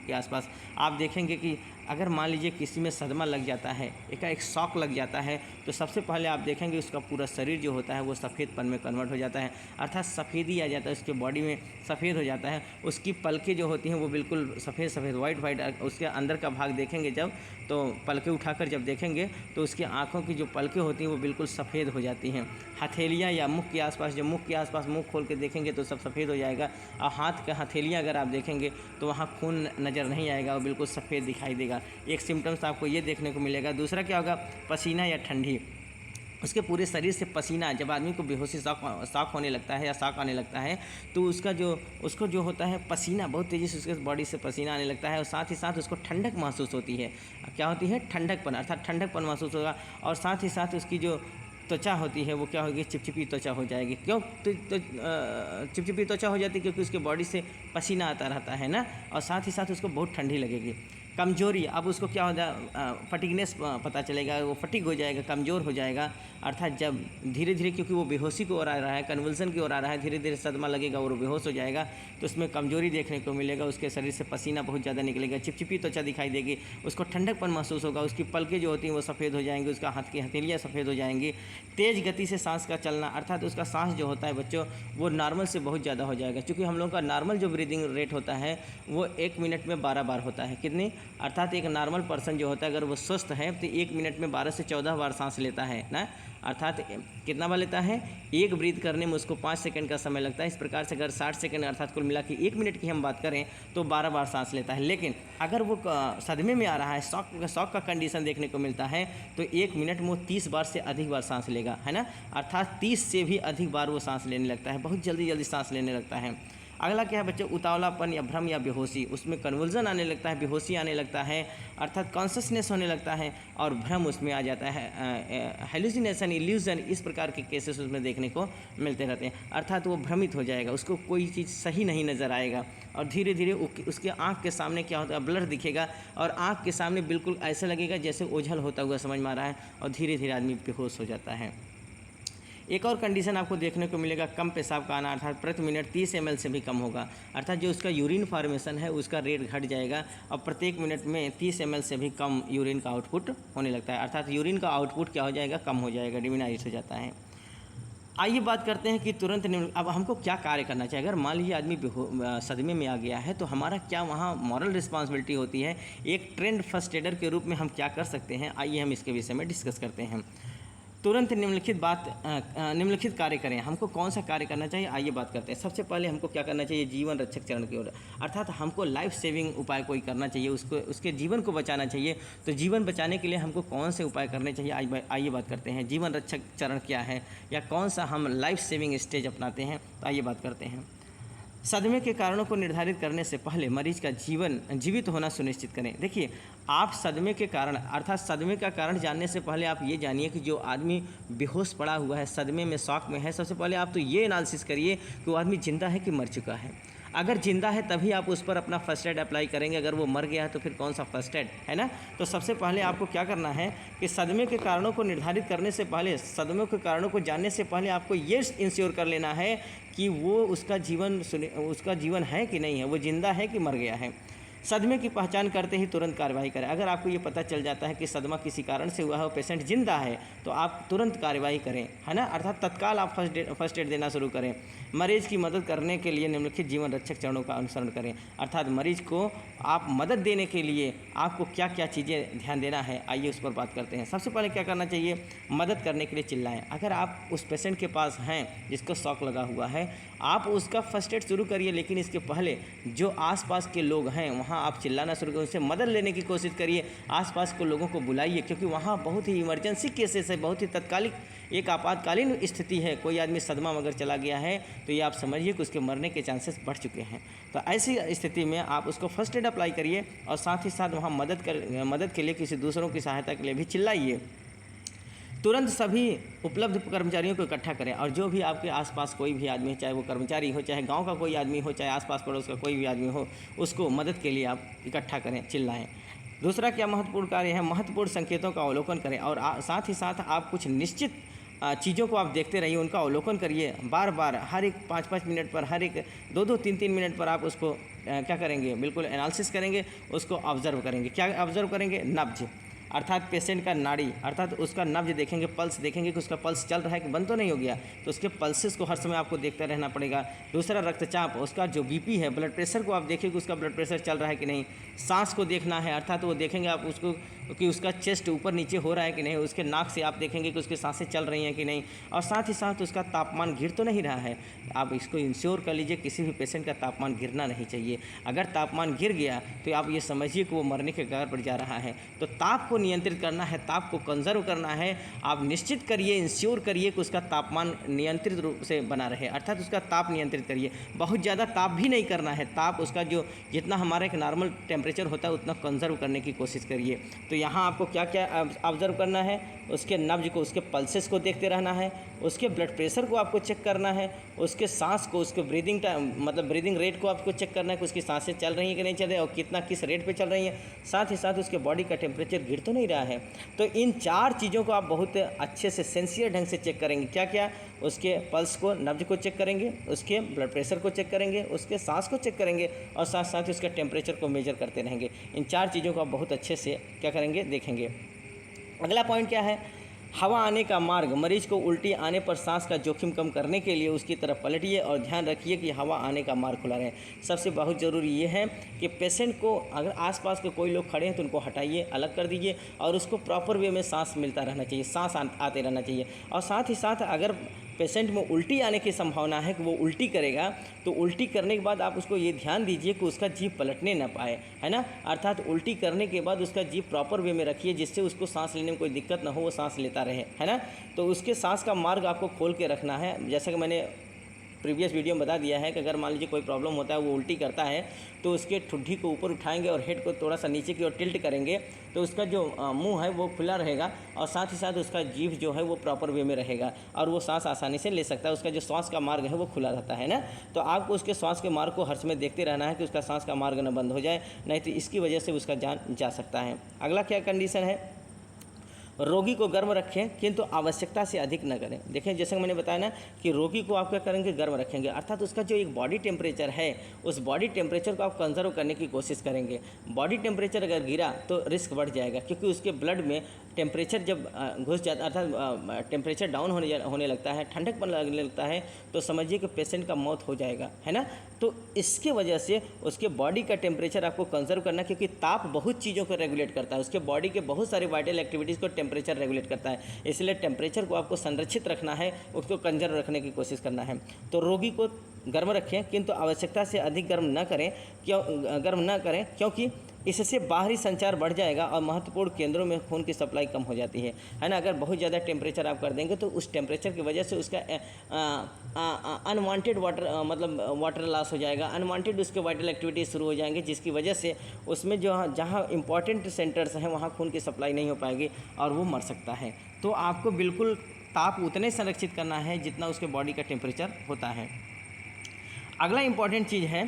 के आसपास। आप देखेंगे कि अगर मान लीजिए किसी में सदमा लग जाता है, एक शॉक लग जाता है, तो सबसे पहले आप देखेंगे उसका पूरा शरीर जो होता है वो सफ़ेदपन में कन्वर्ट हो जाता है, अर्थात सफ़ेदी आ जाता है, उसके बॉडी में सफ़ेद हो जाता है। उसकी पलकें जो होती हैं वो बिल्कुल सफ़ेद सफ़ेद वाइट, उसके अंदर का भाग देखेंगे जब, तो पलकें उठाकर जब देखेंगे तो उसकी आँखों की जो पलकें होती हैं वो बिल्कुल सफ़ेद हो जाती हैं। हथेलियाँ या मुख के आसपास, जब मुख के आसपास मुँह खोल के देखेंगे तो सब सफ़ेद हो जाएगा, और हाथ का हथेलियाँ अगर आप देखेंगे तो वहाँ खून नज़र नहीं आएगा, वो बिल्कुल सफ़ेद दिखाई देगा। एक सिम्टम्स आपको ये देखने को मिलेगा। दूसरा क्या होगा, पसीना या ठंडी, उसके पूरे शरीर से पसीना, जब आदमी को बेहोशी शॉक होने लगता है या शॉक आने लगता है तो उसको जो होता है पसीना, बहुत तेज़ी से उसके बॉडी से पसीना आने लगता है, और साथ ही साथ उसको ठंडक महसूस होती है। क्या होती है, ठंडकपन, अर्थात ठंडकपन महसूस होगा, और साथ ही साथ उसकी जो त्वचा होती है वो क्या होगी, चिपचिपी त्वचा हो जाएगी। क्यों चिपचिपी त्वचा हो जाती है, क्योंकि उसके बॉडी से पसीना आता रहता है ना, और साथ ही साथ उसको बहुत ठंडी लगेगी। कमजोरी, अब उसको क्या हो जाए, फटिगनेस पता चलेगा, वो फटिग हो जाएगा, कमज़ोर हो जाएगा, अर्थात जब धीरे धीरे, क्योंकि वो बेहोशी की ओर आ रहा है, कन्वल्सन की ओर आ रहा है, धीरे धीरे सदमा लगेगा और वो बेहोश हो जाएगा, तो उसमें कमजोरी देखने को मिलेगा, उसके शरीर से पसीना बहुत ज़्यादा निकलेगा, चिपचिपी त्वचा दिखाई देगी, उसको ठंडकपन महसूस होगा, उसकी पलकें जो होती हैं वो सफ़ेद हो जाएंगी, उसका हाथ की हथेलियाँ सफ़ेद हो जाएंगी। तेज़ गति से सांस का चलना, अर्थात उसका सांस जो होता है बच्चों वो नॉर्मल से बहुत ज़्यादा हो जाएगा, क्योंकि हम लोगों का नॉर्मल जो ब्रीदिंग रेट होता है वो 1 मिनट में 12 बार होता है। कितनी, अर्थात एक नॉर्मल पर्सन जो होता है अगर वो स्वस्थ है तो 1 मिनट में 12 से 14 बार सांस लेता है ना, अर्थात कितना बार लेता है, एक ब्रीथ करने में उसको 5 सेकंड का समय लगता है। इस प्रकार से अगर 60 सेकंड अर्थात कुल मिला के 1 मिनट की हम बात करें तो 12 बार सांस लेता है। लेकिन अगर वो सदमे में आ रहा है, शॉक का कंडीशन देखने को मिलता है, तो 1 मिनट में वो 30 बार से अधिक बार सांस लेगा, है ना, अर्थात 30 से भी अधिक बार वो सांस लेने लगता है, बहुत जल्दी सांस लेने लगता है। अगला क्या है बच्चों, उतावलापन या भ्रम या बेहोशी, उसमें कन्वल्जन आने लगता है, बेहोशी आने लगता है, अर्थात कॉन्शसनेस होने लगता है और भ्रम उसमें आ जाता है, हेलुसिनेशन, इल्यूजन, इस प्रकार के केसेस उसमें देखने को मिलते रहते हैं, अर्थात वो भ्रमित हो जाएगा, उसको कोई चीज़ सही नहीं नज़र आएगा और धीरे धीरे उसके आँख के सामने क्या होता है, ब्लर दिखेगा और आँख के सामने बिल्कुल ऐसा लगेगा जैसे ओझल होता हुआ समझ में आ रहा है और धीरे धीरे आदमी बेहोश हो जाता है। एक और कंडीशन आपको देखने को मिलेगा कम पेशाब का आना, अर्थात प्रति मिनट 30 ml से भी कम होगा, अर्थात जो उसका यूरिन फॉर्मेशन है उसका रेट घट जाएगा और प्रत्येक मिनट में 30 ml से भी कम यूरिन का आउटपुट होने लगता है, अर्थात यूरिन का आउटपुट क्या हो जाएगा, कम हो जाएगा, डिमिनाइज हो जाता है। आइए बात करते हैं कि तुरंत अब हमको क्या कार्य करना चाहिए। अगर मान लीजिए आदमी सदमे में आ गया है तो हमारा क्या वहाँ मॉरल रिस्पॉन्सिबिलिटी होती है, एक ट्रेंड फर्स्ट एडर के रूप में हम क्या कर सकते हैं, आइए हम इसके विषय में डिस्कस करते हैं। तुरंत निम्नलिखित कार्य करें, हमको कौन सा कार्य करना चाहिए, आइए बात करते हैं। सबसे पहले हमको क्या करना चाहिए, जीवन रक्षक चरण की ओर, अर्थात हमको लाइफ सेविंग उपाय कोई करना चाहिए, उसके जीवन को बचाना चाहिए। तो जीवन बचाने के लिए हमको कौन से उपाय करने चाहिए, आइए बात करते हैं। जीवन रक्षक चरण क्या है या कौन सा हम लाइफ सेविंग स्टेज अपनाते हैं, तो आइए बात करते हैं। सदमे के कारणों को निर्धारित करने से पहले मरीज का जीवित होना सुनिश्चित करें। देखिए, आप सदमे के कारण अर्थात सदमे का कारण जानने से पहले आप ये जानिए कि जो आदमी बेहोश पड़ा हुआ है, सदमे में, शॉक में है, सबसे पहले आप तो ये एनालिसिस करिए कि वो आदमी जिंदा है कि मर चुका है। अगर जिंदा है तभी आप उस पर अपना फर्स्ट एड अप्लाई करेंगे, अगर वो मर गया है तो फिर कौन सा फर्स्ट एड, है ना। तो सबसे पहले आपको क्या करना है कि सदमे के कारणों को निर्धारित करने से पहले, सदमे के कारणों को जानने से पहले आपको ये इंश्योर कर लेना है कि वो उसका जीवन है कि नहीं है, वो जिंदा है कि मर गया है। सदमे की पहचान करते ही तुरंत कार्रवाई करें। अगर आपको ये पता चल जाता है कि सदमा किसी कारण से हुआ है और पेशेंट जिंदा है तो आप तुरंत कार्रवाई करें, है ना, अर्थात तत्काल आप फर्स्ट एड देना शुरू करें। मरीज की मदद करने के लिए निम्नलिखित जीवन रक्षक चरणों का अनुसरण करें, अर्थात मरीज को आप मदद देने के लिए आपको क्या क्या चीज़ें ध्यान देना है, आइए उस पर बात करते हैं। सबसे पहले क्या करना चाहिए, मदद करने के लिए चिल्लाएं। अगर आप उस पेशेंट के पास हैं जिसको शॉक लगा हुआ है, आप उसका फर्स्ट एड शुरू करिए, लेकिन इसके पहले जो आसपास के लोग हैं वहाँ आप चिल्लाना शुरू करिए, उनसे मदद लेने की कोशिश करिए, आसपास के लोगों को बुलाइए, क्योंकि वहाँ बहुत ही इमरजेंसी केसेस है, बहुत ही तत्कालिक एक आपातकालीन स्थिति है। कोई आदमी सदमा में अगर चला गया है तो ये आप समझिए कि उसके मरने के चांसेस बढ़ चुके हैं। तो ऐसी स्थिति में आप उसको फर्स्ट एड अप्लाई करिए और साथ ही साथ वहाँ मदद के लिए किसी दूसरों की सहायता के लिए भी चिल्लाइए। तुरंत सभी उपलब्ध कर्मचारियों को इकट्ठा करें और जो भी आपके आसपास कोई भी आदमी है, चाहे वो कर्मचारी हो, चाहे गांव का कोई आदमी हो, चाहे आसपास पड़ोस का कोई भी आदमी हो, उसको मदद के लिए आप इकट्ठा करें, चिल्लाएं। दूसरा क्या महत्वपूर्ण कार्य है, महत्वपूर्ण संकेतों का अवलोकन करें और साथ ही साथ आप कुछ निश्चित चीज़ों को आप देखते रहिए, उनका अवलोकन करिए बार बार, हर एक 5-5 मिनट पर, हर एक 2-2, 3-3 मिनट पर आप उसको क्या करेंगे, बिल्कुल एनालिसिस करेंगे, उसको ऑब्जर्व करेंगे। क्या ऑब्जर्व करेंगे, नब्ज, अर्थात पेशेंट का नाड़ी, अर्थात उसका नब्ज देखेंगे, पल्स देखेंगे कि उसका पल्स चल रहा है कि बंद तो नहीं हो गया, तो उसके पल्सेस को हर समय आपको देखते रहना पड़ेगा। दूसरा रक्तचाप, उसका जो बीपी है, ब्लड प्रेशर को आप देखिए कि उसका ब्लड प्रेशर चल रहा है कि नहीं। सांस को देखना है, अर्थात वो देखेंगे आप उसको कि उसका चेस्ट ऊपर नीचे हो रहा है कि नहीं, उसके नाक से आप देखेंगे कि उसकी सांसें चल रही हैं कि नहीं, और साथ ही साथ उसका तापमान गिर तो नहीं रहा है। आप इसको इंश्योर कर लीजिए, किसी भी पेशेंट का तापमान गिरना नहीं चाहिए। अगर तापमान गिर गया तो आप ये समझिए कि वो मरने के कगार पर जा रहा है। तो ताप को नियंत्रित करना है, ताप को कंजर्व करना है। आप निश्चित करिए, इंश्योर करिए कि उसका तापमान नियंत्रित रूप से बना रहे, अर्थात उसका ताप नियंत्रित करिए। बहुत ज़्यादा ताप भी नहीं करना है, ताप उसका जो जितना हमारा एक नॉर्मल टेम्परेचर होता है उतना कंजर्व करने की कोशिश करिए। तो यहाँ आपको क्या क्या ऑब्जर्व करना है, उसके नब्ज को, उसके पल्सेस को देखते रहना है, उसके ब्लड प्रेशर को आपको चेक करना है, उसके सांस को, उसके ब्रीदिंग टाइम मतलब ब्रीदिंग रेट को आपको चेक करना है कि उसकी सांसें चल रही हैं कि नहीं चल रही है और कितना किस रेट पे चल रही हैं। साथ ही साथ उसके बॉडी का टेम्परेचर गिर तो नहीं रहा है। तो इन 4 चीज़ों को आप बहुत अच्छे से सेंसियर ढंग से चेक करेंगे। क्या क्या, उसके पल्स को, नब्ज को चेक करेंगे, उसके ब्लड प्रेशर को चेक करेंगे, उसके सांस को चेक करेंगे और साथ साथ उसके टेम्परेचर को मेजर करते रहेंगे। इन 4 चीज़ों को आप बहुत अच्छे से क्या करेंगे, देखेंगे। अगला पॉइंट क्या है, हवा आने का मार्ग। मरीज को उल्टी आने पर सांस का जोखिम कम करने के लिए उसकी तरफ पलटिए और ध्यान रखिए कि हवा आने का मार्ग खुला रहे। सबसे बहुत ज़रूरी ये है कि पेशेंट को, अगर आसपास के कोई लोग खड़े हैं तो उनको हटाइए, अलग कर दीजिए और उसको प्रॉपर वे में सांस मिलता रहना चाहिए, सांस आते रहना चाहिए। और साथ ही साथ अगर पेशेंट में उल्टी आने की संभावना है कि वो उल्टी करेगा, तो उल्टी करने के बाद आप उसको ये ध्यान दीजिए कि उसका जीभ पलटने ना पाए, है ना, अर्थात उल्टी करने के बाद उसका जीभ प्रॉपर वे में रखिए जिससे उसको सांस लेने में कोई दिक्कत ना हो, वो सांस लेता रहे, है ना। तो उसके सांस का मार्ग आपको खोल के रखना है। जैसा कि मैंने प्रीवियस वीडियो में बता दिया है कि अगर मान लीजिए कोई प्रॉब्लम होता है, वो उल्टी करता है, तो उसके ठुड्डी को ऊपर उठाएंगे और हेड को थोड़ा सा नीचे की ओर टिल्ट करेंगे, तो उसका जो मुंह है वो खुला रहेगा और साथ ही साथ उसका जीभ जो है वो प्रॉपर वे में रहेगा और वो सांस आसानी से ले सकता है। उसका जो सांस का मार्ग है वो खुला रहता है ना। तो आपको उसके सांस के मार्ग को हर समय देखते रहना है कि उसका सांस का मार्ग न बंद हो जाए, नहीं तो इसकी वजह से उसका जान जा सकता है। अगला क्या कंडीशन है, रोगी को गर्म रखें किंतु आवश्यकता से अधिक न करें। देखें जैसे मैंने बताया ना कि रोगी को आप क्या करेंगे, गर्म रखेंगे, अर्थात उसका जो एक बॉडी टेम्परेचर है उस बॉडी टेम्परेचर को आप कंजर्व करने की कोशिश करेंगे। बॉडी टेम्परेचर अगर गिरा तो रिस्क बढ़ जाएगा, क्योंकि उसके ब्लड में टेम्परेचर जब घुस जाता अर्थात टेम्परेचर डाउन होने लगता है, ठंडकपन लगने लगता है, तो समझिए कि पेशेंट का मौत हो जाएगा, है ना। तो इसके वजह से उसके बॉडी का टेम्परेचर आपको कंजर्व करना, क्योंकि ताप बहुत चीज़ों को रेगुलेट करता है, उसके बॉडी के बहुत सारे वाइटल एक्टिविटीज़ को टेम्परेचर रेगुलेट करता है, इसलिए टेम्परेचर को आपको संरक्षित रखना है, उसको कंजर्व रखने की कोशिश करना है। तो रोगी को गर्म रखें किंतु आवश्यकता से अधिक गर्म न करें, क्योंकि इससे बाहरी संचार बढ़ जाएगा और महत्वपूर्ण केंद्रों में खून की सप्लाई कम हो जाती है ना। अगर बहुत ज़्यादा टेम्परेचर आप कर देंगे तो उस टेम्परेचर की वजह से उसका अनवांटेड वाटर लॉस हो जाएगा, अनवांटेड उसके वाइटल एक्टिविटीज शुरू हो जाएंगे, जिसकी वजह से उसमें जहाँ इंपॉर्टेंट सेंटर्स हैं वहाँ खून की सप्लाई नहीं हो पाएगी और वो मर सकता है। तो आपको बिल्कुल ताप उतने संरक्षित करना है जितना उसके बॉडी का टेम्परेचर होता है। अगला इंपॉर्टेंट चीज़ है,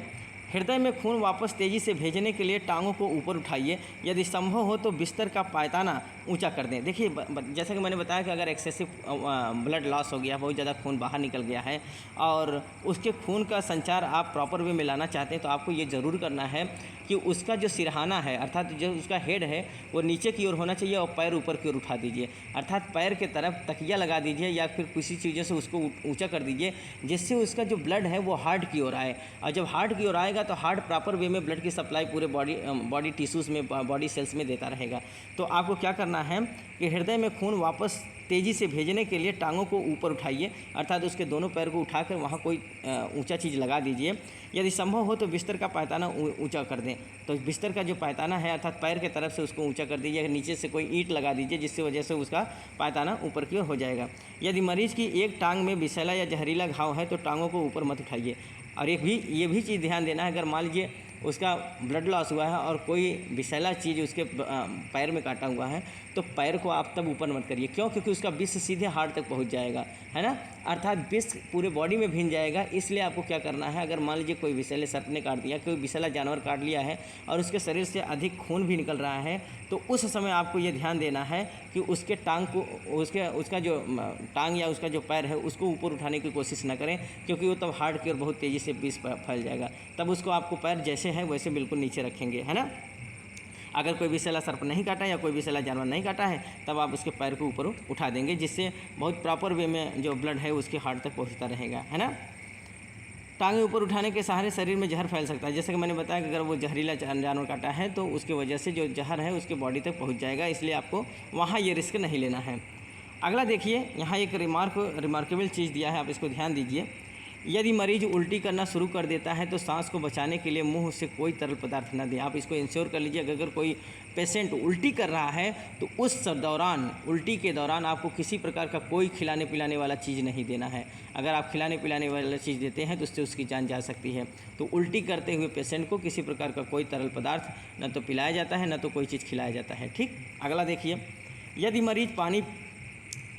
हृदय में खून वापस तेज़ी से भेजने के लिए टांगों को ऊपर उठाइए, यदि संभव हो तो बिस्तर का पायदाना ऊंचा कर दें। देखिए जैसा कि मैंने बताया कि अगर एक्सेसिव ब्लड लॉस हो गया, बहुत ज़्यादा खून बाहर निकल गया है और उसके खून का संचार आप प्रॉपर वे में लाना चाहते हैं, तो आपको ये ज़रूर करना है कि उसका जो सिरहाना है अर्थात जो उसका हेड है वो नीचे की ओर होना चाहिए और पैर ऊपर की ओर उठा दीजिए, अर्थात पैर के तरफ तकिया लगा दीजिए या फिर किसी चीज़ों से उसको ऊंचा कर दीजिए, जिससे उसका जो ब्लड है वो हार्ट की ओर आए। और जब हार्ट की ओर आएगा तो हार्ट प्रॉपर वे में ब्लड की सप्लाई पूरे बॉडी टिश्यूज़ में, बॉडी सेल्स में देता रहेगा। तो आपको क्या करना है कि हृदय में खून वापस तेज़ी से भेजने के लिए टांगों को ऊपर उठाइए, अर्थात उसके दोनों पैर को उठाकर वहाँ कोई ऊंचा चीज़ लगा दीजिए। यदि संभव हो तो बिस्तर का पायदाना ऊंचा कर दें। तो बिस्तर का जो पायदाना है अर्थात पैर के तरफ से उसको ऊंचा कर दीजिए, नीचे से कोई ईंट लगा दीजिए, जिससे वजह से उसका पायदाना ऊपर की ओर हो जाएगा। यदि मरीज की एक टांग में विषैला या जहरीला घाव है तो टांगों को ऊपर मत उठाइए। और ये भी चीज़ ध्यान देना है, अगर मान लीजिए उसका ब्लड लॉस हुआ है और कोई विषैला चीज़ उसके पैर में काटा हुआ है तो पैर को आप तब ऊपर मत करिए। क्यों? क्योंकि उसका विष सीधे हार्ट तक पहुंच जाएगा, है ना, अर्थात विष पूरे बॉडी में भिन जाएगा। इसलिए आपको क्या करना है, अगर मान लीजिए कोई विषैले सर्प ने काट दिया, कोई विषैला जानवर काट लिया है और उसके शरीर से अधिक खून भी निकल रहा है, तो उस समय आपको ये ध्यान देना है कि उसके टांग को उसका जो टांग या उसका जो पैर है उसको ऊपर उठाने की कोशिश न करें, क्योंकि वो तब हार्ट की ओर बहुत तेज़ी से विष फैल जाएगा। तब उसको आपको पैर जैसे है वैसे बिल्कुल नीचे रखेंगे, है ना। अगर कोई विषैला सर्प नहीं काटा या कोई विषैला जानवर नहीं काटा है तब आप उसके पैर को ऊपर उठा देंगे, जिससे बहुत प्रॉपर वे में जो ब्लड है उसके हार्ट तक पहुंचता रहेगा, है ना। टांगे ऊपर उठाने के सहारे शरीर में जहर फैल सकता है। जैसे कि मैंने बताया कि अगर वो जहरीला जानवर काटा है तो उसकी वजह से जो जहर है उसके बॉडी तक पहुँच जाएगा, इसलिए आपको वहाँ ये रिस्क नहीं लेना है। अगला देखिए, यहाँ एक रिमार्केबल चीज़ दिया है, आप इसको ध्यान दीजिए। यदि मरीज उल्टी करना शुरू कर देता है तो सांस को बचाने के लिए मुंह से कोई तरल पदार्थ न दें। आप इसको इंश्योर कर लीजिए, अगर कोई पेशेंट उल्टी कर रहा है तो उस दौरान, उल्टी के दौरान आपको किसी प्रकार का कोई खिलाने पिलाने वाला चीज़ नहीं देना है। अगर आप खिलाने पिलाने वाला चीज़ देते हैं तो उससे उसकी जान जा सकती है। तो उल्टी करते हुए पेशेंट को किसी प्रकार का कोई तरल पदार्थ न तो पिलाया जाता है न तो कोई चीज़ खिलाया जाता है। ठीक। अगला देखिए, यदि मरीज पानी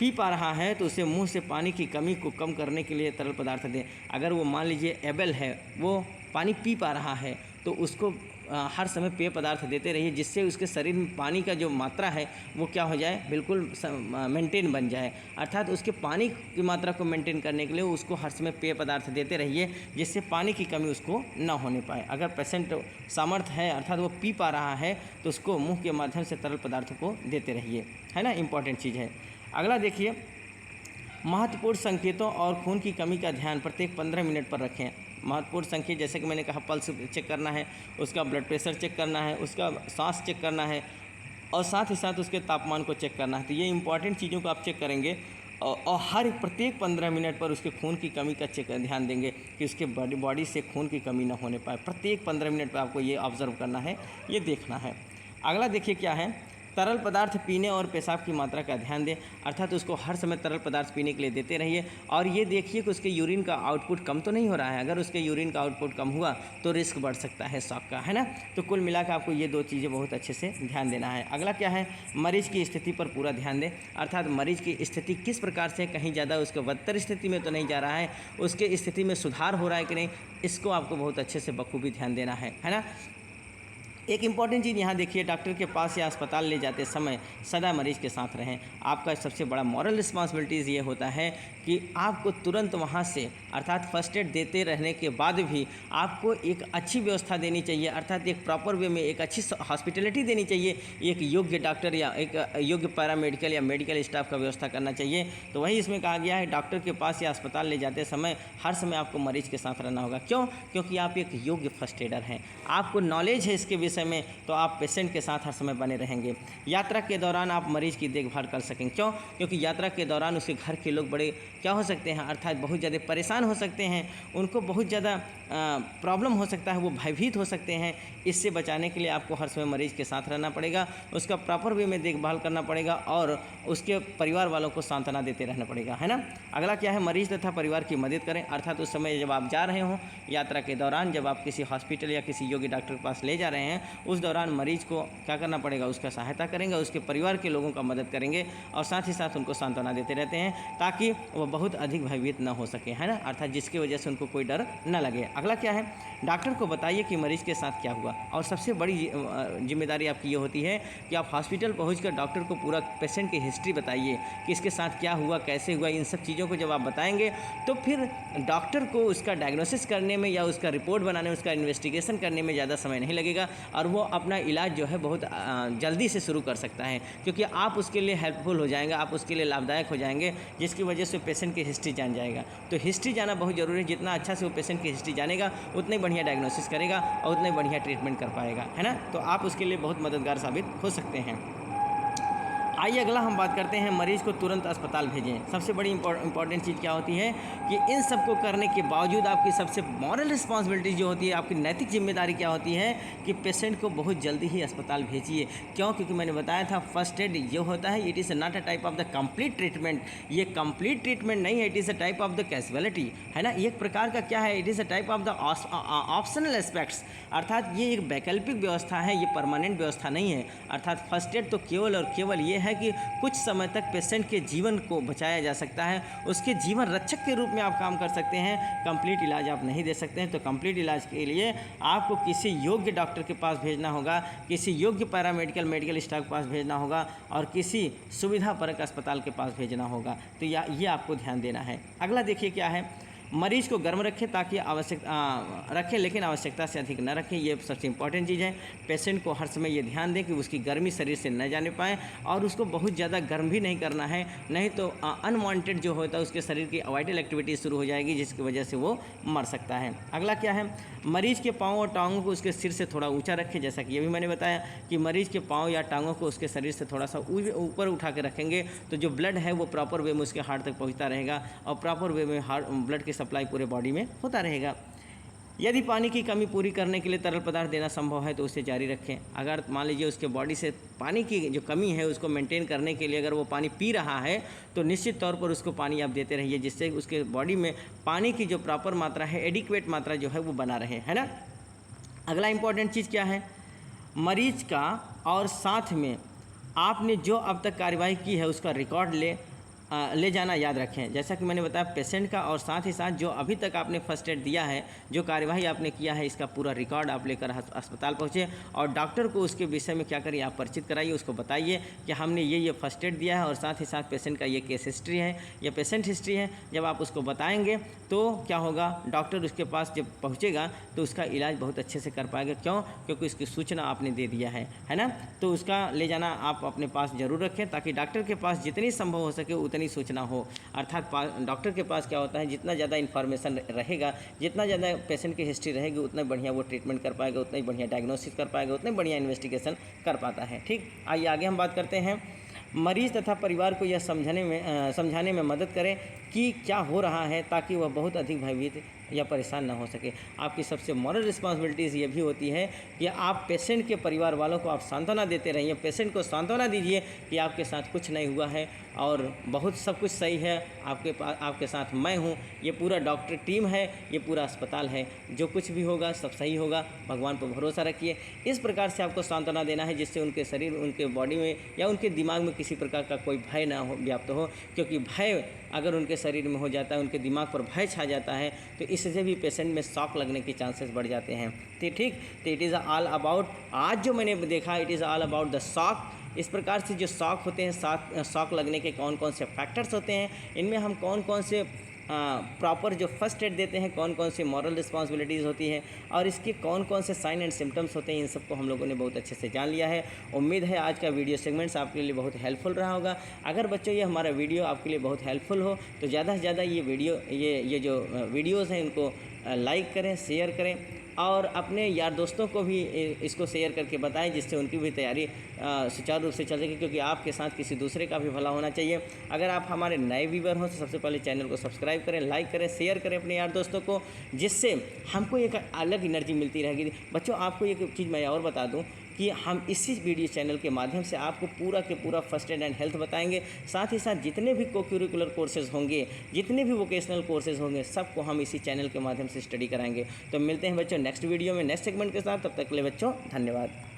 पी पा रहा है तो उसे मुंह से पानी की कमी को कम करने के लिए तरल पदार्थ दें। अगर वो मान लीजिए एबल है, वो पानी पी पा रहा है तो उसको हर समय पेय पदार्थ देते रहिए, जिससे उसके शरीर में पानी का जो मात्रा है वो क्या हो जाए, बिल्कुल मेंटेन बन जाए। अर्थात उसके पानी की मात्रा को मेंटेन करने के लिए उसको हर समय पेय पदार्थ देते रहिए, जिससे पानी की कमी उसको ना होने पाए। अगर पेशेंट सामर्थ्य है अर्थात वो पी पा रहा है तो उसको मुँह के माध्यम से तरल पदार्थ को देते रहिए, है ना, इंपॉर्टेंट चीज़ है। अगला देखिए, महत्वपूर्ण संकेतों और खून की कमी का ध्यान प्रत्येक 15 मिनट पर रखें। महत्वपूर्ण संकेत जैसे कि मैंने कहा, पल्स चेक करना है, उसका ब्लड प्रेशर चेक करना है, उसका सांस चेक करना है और साथ ही साथ उसके तापमान को चेक करना है। तो ये इंपॉर्टेंट चीज़ों को आप चेक करेंगे और हर प्रत्येक 15 मिनट पर उसके खून की कमी का ध्यान देंगे कि उसके बॉडी से खून की कमी ना होने पाए। प्रत्येक 15 मिनट पर आपको ये ऑब्जर्व करना है, ये देखना है। अगला देखिए क्या है, तरल पदार्थ पीने और पेशाब की मात्रा का ध्यान दें, अर्थात उसको हर समय तरल पदार्थ पीने के लिए देते रहिए और ये देखिए कि उसके यूरिन का आउटपुट कम तो नहीं हो रहा है। अगर उसके यूरिन का आउटपुट कम हुआ तो रिस्क बढ़ सकता है शॉक का, है ना। तो कुल मिलाकर आपको ये दो चीज़ें बहुत अच्छे से ध्यान देना है। अगला क्या है, मरीज़ की स्थिति पर पूरा ध्यान दें, अर्थात मरीज़ की स्थिति किस प्रकार से, कहीं ज़्यादा उसके बदतर स्थिति में तो नहीं जा रहा है, उसके स्थिति में सुधार हो रहा है कि नहीं, इसको आपको बहुत अच्छे से बखूबी ध्यान देना है ना। एक इम्पॉर्टेंट चीज़ यहाँ देखिए, डॉक्टर के पास या अस्पताल ले जाते समय सदा मरीज के साथ रहें। आपका सबसे बड़ा मॉरल रिस्पॉन्सिबिलिटीज़ ये होता है कि आपको तुरंत वहाँ से अर्थात फर्स्ट एड देते रहने के बाद भी आपको एक अच्छी व्यवस्था देनी चाहिए, अर्थात एक प्रॉपर वे में एक अच्छी हॉस्पिटलिटी देनी चाहिए। एक योग्य डॉक्टर या एक योग्य पैरामेडिकल या मेडिकल स्टाफ का व्यवस्था करना चाहिए। तो वही इसमें कहा गया है, डॉक्टर के पास या अस्पताल ले जाते समय हर समय आपको मरीज के साथ रहना होगा। क्यों? क्योंकि आप एक योग्य फर्स्ट एडर हैं, आपको नॉलेज है इसके विषय में, तो आप पेशेंट के साथ हर समय बने रहेंगे। यात्रा के दौरान आप मरीज की देखभाल कर सकें। क्यों? क्योंकि यात्रा के दौरान उसके घर के लोग बड़े क्या हो सकते हैं, अर्थात बहुत ज़्यादा परेशान हो सकते हैं, उनको बहुत ज़्यादा प्रॉब्लम हो सकता है, वो भयभीत हो सकते हैं। इससे बचाने के लिए आपको हर समय मरीज के साथ रहना पड़ेगा, उसका प्रॉपर वे में देखभाल करना पड़ेगा और उसके परिवार वालों को सांत्वना देते रहना पड़ेगा, है ना। अगला क्या है, मरीज तथा परिवार की मदद करें, अर्थात उस समय जब आप जा रहे हों यात्रा के दौरान, जब आप किसी हॉस्पिटल या किसी योग्य डॉक्टर के पास ले जा रहे हैं, उस दौरान मरीज को क्या करना पड़ेगा, उसका सहायता करेंगे, उसके परिवार के लोगों का मदद करेंगे और साथ ही साथ उनको सांत्वना देते रहते हैं ताकि वो बहुत अधिक भयभीत न हो सके, है ना, अर्थात जिसकी वजह से उनको कोई डर न लगे। अगला क्या है, डॉक्टर को बताइए कि मरीज के साथ क्या हुआ, और सबसे बड़ी जिम्मेदारी आपकी ये होती है कि आप हॉस्पिटल पहुंचकर डॉक्टर को पूरा पेशेंट की हिस्ट्री बताइए कि इसके साथ क्या हुआ, कैसे हुआ। इन सब चीज़ों को जब आप बताएंगे तो फिर डॉक्टर को उसका डायग्नोसिस करने में या उसका रिपोर्ट बनाने में, उसका इन्वेस्टिगेशन करने में ज़्यादा समय नहीं लगेगा और वो अपना इलाज जो है बहुत जल्दी से शुरू कर सकता है, क्योंकि आप उसके लिए हेल्पफुल हो जाएंगे, आप उसके लिए लाभदायक हो जाएंगे, जिसकी वजह से पेशेंट की हिस्ट्री जान जाएगा। तो हिस्ट्री जाना बहुत ज़रूरी है। जितना अच्छा से वो पेशेंट की हिस्ट्री जानेगा उतना ही बढ़िया डायग्नोसिस करेगा और उतना ही बढ़िया ट्रीटमेंट कर पाएगा, है ना। तो आप उसके लिए बहुत मददगार साबित हो सकते हैं। आइए अगला हम बात करते हैं, मरीज़ को तुरंत अस्पताल भेजें। सबसे बड़ी इंपॉर्टेंट चीज़ क्या होती है कि इन सब को करने के बावजूद आपकी सबसे मॉरल रिस्पॉन्सिबिलिटी जो होती है, आपकी नैतिक जिम्मेदारी क्या होती है कि पेशेंट को बहुत जल्दी ही अस्पताल भेजिए। क्यों? क्योंकि मैंने बताया था फर्स्ट एड जो होता है, it is not a type of the complete treatment. ये कंप्लीट ट्रीटमेंट नहीं है, it is a type of the casualty, है ना। एक प्रकार का क्या है, it is a type of the optional aspects, अर्थात ये एक वैकल्पिक व्यवस्था है, ये परमानेंट व्यवस्था नहीं है। अर्थात फर्स्ट एड तो केवल और केवल ये है कि कुछ समय तक पेशेंट के जीवन को बचाया जा सकता है, उसके जीवन रक्षक के रूप में आप काम कर सकते हैं। कंप्लीट इलाज आप नहीं दे सकते हैं। तो कंप्लीट इलाज के लिए आपको किसी योग्य डॉक्टर के पास भेजना होगा, किसी योग्य पैरामेडिकल मेडिकल स्टाफ के पास भेजना होगा और किसी सुविधापरक अस्पताल के पास भेजना होगा। तो ये आपको ध्यान देना है। अगला देखिए क्या है, मरीज़ को गर्म रखें ताकि रखें लेकिन आवश्यकता से अधिक न रखें। ये सबसे इंपॉर्टेंट चीज़ है। पेशेंट को हर समय ये ध्यान दें कि उसकी गर्मी शरीर से न जाने पाए और उसको बहुत ज़्यादा गर्म भी नहीं करना है, नहीं तो अनवांटेड जो होता है उसके शरीर की वाइटल एक्टिविटी शुरू हो जाएगी, जिसकी वजह से वो मर सकता है। अगला क्या है, मरीज़ के पाँव और टांगों को उसके सिर से थोड़ा ऊँचा रखें। जैसा कि ये भी मैंने बताया कि मरीज़ के पाँव या टांगों को उसके शरीर से थोड़ा सा ऊपर उठा के रखेंगे तो जो ब्लड है वो प्रॉपर वे में उसके हार्ट तक पहुँचता रहेगा और प्रॉपर वे में ब्लड की सप्लाई पूरे बॉडी में होता रहेगा। यदि पानी की कमी पूरी करने के लिए तरल पदार्थ देना संभव है तो उसे जारी रखें। अगर मान लीजिए उसके बॉडी से पानी की जो कमी है उसको मेंटेन करने के लिए अगर वो पानी पी रहा है तो निश्चित तौर पर उसको पानी आप देते रहिए, जिससे उसके बॉडी में पानी की जो प्रॉपर मात्रा है, एडिक्वेट मात्रा जो है वो बना रहे, है ना। अगला इंपॉर्टेंट चीज़ क्या है, मरीज का और साथ में आपने जो अब तक कार्यवाही की है उसका रिकॉर्ड ले जाना याद रखें। जैसा कि मैंने बताया पेशेंट का और साथ ही साथ जो अभी तक आपने फर्स्ट एड दिया है, जो कार्यवाही आपने किया है, इसका पूरा रिकॉर्ड आप लेकर अस्पताल पहुँचे और डॉक्टर को उसके विषय में क्या करिए, आप परिचित कराइए, उसको बताइए कि हमने ये फर्स्ट एड दिया है और साथ ही साथ पेशेंट का ये केस हिस्ट्री है, ये पेशेंट हिस्ट्री है। जब आप उसको बताएंगे तो क्या होगा, डॉक्टर उसके पास जब पहुँचेगा तो उसका इलाज बहुत अच्छे से कर पाएगा। क्यों? क्योंकि उसकी सूचना आपने दे दिया है ना। तो उसका ले जाना आप अपने पास ज़रूर रखें ताकि डॉक्टर के पास जितनी संभव हो सके उतनी सूचना हो। अर्थात डॉक्टर के पास क्या होता है, जितना ज़्यादा इन्फॉर्मेशन रहेगा, जितना ज़्यादा पेशेंट की हिस्ट्री रहेगी, उतना बढ़िया वो ट्रीटमेंट कर पाएगा, उतना ही बढ़िया डायग्नोसिस कर पाएगा, उतना ही बढ़िया इन्वेस्टिगेशन कर पाता है। ठीक, आइए आगे हम बात करते हैं। मरीज़ तथा परिवार को यह समझाने में मदद करें कि क्या हो रहा है ताकि वह बहुत अधिक भयभीत या परेशान ना हो सके। आपकी सबसे मॉरल रिस्पॉन्सिबिलिटीज़ ये भी होती है कि आप पेशेंट के परिवार वालों को आप सांत्वना देते रहिए, पेशेंट को सांत्वना दीजिए कि आपके साथ कुछ नहीं हुआ है और बहुत सब कुछ सही है, आपके साथ मैं हूँ, ये पूरा डॉक्टर टीम है, ये पूरा अस्पताल है, जो कुछ भी होगा सब सही होगा, भगवान पर भरोसा रखिए। इस प्रकार से आपको सांत्वना देना है जिससे उनके शरीर, उनके बॉडी में या उनके दिमाग में किसी प्रकार का कोई भय ना हो व्याप्त हो, क्योंकि भय अगर उनके शरीर में हो जाता है, उनके दिमाग पर भय छा जाता है तो इससे भी पेशेंट में शॉक लगने के चांसेस बढ़ जाते हैं। तो ठीक, तो इट इज़ ऑल अबाउट, आज जो मैंने देखा it is all about the shock. इस प्रकार से जो शॉक होते हैं, शॉक लगने के कौन कौन से फैक्टर्स होते हैं, इनमें हम कौन कौन से प्रॉपर जो फर्स्ट एड देते हैं, कौन कौन सी मॉरल रिस्पॉन्सिबिलिटीज़ होती हैं और इसके कौन कौन से साइन एंड सिम्टम्स होते हैं, इन सबको हम लोगों ने बहुत अच्छे से जान लिया है। उम्मीद है आज का वीडियो सेगमेंट्स आपके लिए बहुत हेल्पफुल रहा होगा। अगर बच्चों ये हमारा वीडियो आपके लिए बहुत हेल्पफुल हो तो ज़्यादा से ज़्यादा ये जो वीडियोज़ हैं इनको लाइक करें, शेयर करें और अपने यार दोस्तों को भी इसको शेयर करके बताएं, जिससे उनकी भी तैयारी सुचारू रूप से चल सके, क्योंकि आपके साथ किसी दूसरे का भी भला होना चाहिए। अगर आप हमारे नए व्यूवर हों तो सबसे पहले चैनल को सब्सक्राइब करें, लाइक करें, शेयर करें अपने यार दोस्तों को, जिससे हमको एक अलग एनर्जी मिलती रहेगी। बच्चों आपको एक चीज़ मैं और बता दूँ कि हम इसी वीडियो चैनल के माध्यम से आपको पूरा के पूरा फर्स्ट एड एंड हेल्थ बताएंगे। साथ ही साथ जितने भी को करिकुलर कोर्सेज़ होंगे, जितने भी वोकेशनल कोर्सेज़ होंगे, सबको हम इसी चैनल के माध्यम से स्टडी कराएंगे। तो मिलते हैं बच्चों नेक्स्ट वीडियो में नेक्स्ट सेगमेंट के साथ। तब तक के लिए बच्चों धन्यवाद।